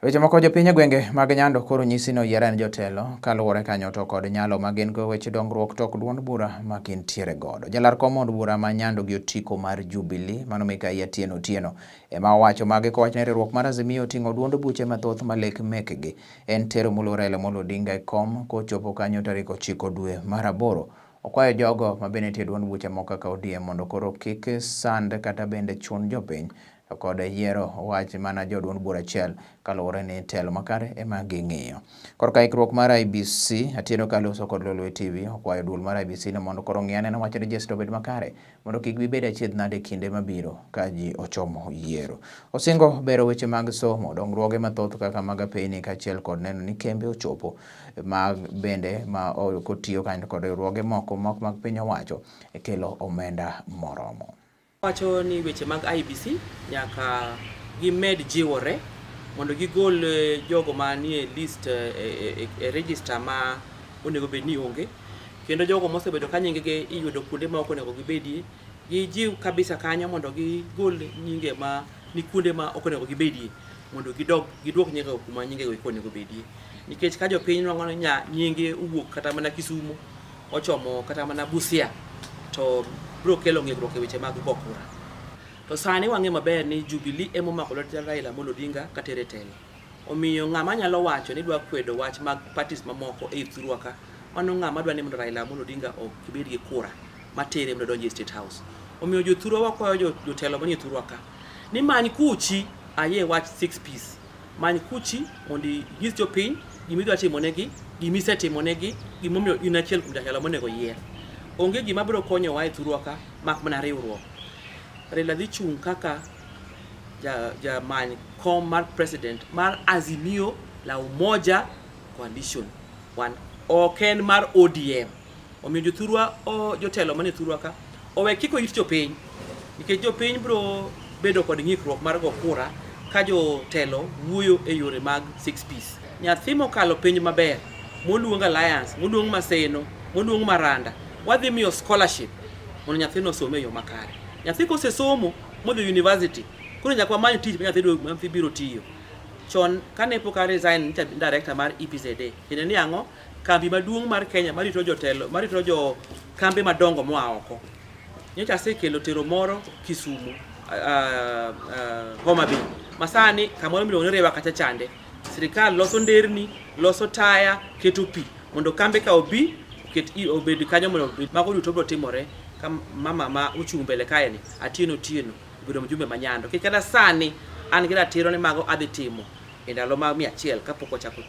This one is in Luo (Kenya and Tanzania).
Weche moko jopiny gwenge mag Nyando koro nyisi no yieren jotelo kaluwore kanyo to kod nyalo magin go weche dongruok tok duond bura magintiere godo. Jalar kom od bura ma Nyando gi otiko mar Jubilee mano Mikai Atieno Otieno ema owacho magi kowachne riwruok mar Azimio oting'o duond buche mathoth malek mekgi en tero muluor Raila Amolo Odinga e kom kochopo kanyo tarik 9 dwe mar 8. Okwayo jogo mabende nitie duond buche moko kaka ODM mondo koro kik sand kata bende chun jopiny kod yiero wach mana joduond bura achiel kaluwore ni telo makare ema ging'iyo. Korka ikruok mar IEBC Atieno kaloso kod Lolwe TV okwayo duol mar IEBC no mondo koro ng'i ane wach rejesta obed makare mondo kik gibed achiedh nade e kinde mabiro ka ji ochomo yiero. Osingo bero weche mag somo dongruoge mathoth kaka mag apeyni kaachiel kod neno ni kembe ochopo mag bende ma kotiyo kanyo kod riwruoge moko mag piny owacho e kelo omenda moromo. Wacho ni weche mag IEBC nyaka gimed jiwore mondo gigol jogo manie list e register ma onego bed ni onge, kendo jogo mosebedo ka nyingegi iyudo kuonde ma ok onego gibedie gijiw kabisa kanyo mondo gigol nyinge ma ni kuonde ma ok onego gibedie mondo giduok nyinge kuma nyingego ok onego bedie, nikech ka jopiny nwang'o nyinge owuok kata mana Kisumu ochomo kata mana Busia to bro kelo ng'ikruok e weche mag go kura. To sani wang'e maber ni Jubilee emo mako lwet Raila Amolo Odinga katere telo. Omiyo ng'ama nyalo wacho ni dwa kwedo wach mag parties mamoko e thurwa ka, mano ng'ama dwa ni mondo Raila Amolo Odinga ok bed gi kura matere mondo donje State House. Omiyo jothurwa wakwayo jotelo manie thurwa ka ni many kuchi aye wach 6 piece. Many kuchi mondo nyis jopiny gimidwa timonegi, gimisetimonego, gimomiyo in achiel kuom jatelo monego yier. Onge gima biro konyo wa e thurwa ka mak mana riwruok. Raila dhi chung' kaka many kom mar president mar Azimio la Umoja Coalition ok en mar ODM. Omiyo jothurwa jotelo mane thurwa ka owe kiko it jopiny, nikech jopiny biro bedo kod ng'ikruok mar go kura ka jotelo wuoyo e yore mag 6 piece. Nyathi mokalo piny maber moluong Alliance, moluong Maseno, moluong Maranda wadhi miyo scholarship mondo nyathino some e yo makare. Nyathi kosesomo modhi university koro nyaka wamany tich nyathi biro tiyo. Chon kane pok resign director mar EPZA kendo ni ang'o kambi maduong' mar Kenya marito jotelo marito jo kambi madongo moa oko nyocha asekelo tero moro Kisumu Homa Bay masani kamoro miluongo ni Rewa kacha chande sirikal loso nderni, loso taya, keto pi mondo kambi ka obi obed kanyo mondo mago duto biro timore ka mama ma ochung' mbele kae ni Atieno Otieno biro mjumbe ma Nyando. Kata sani an gi ratiro ni mago adhi timo e ndalo ma 100 kapok ochako.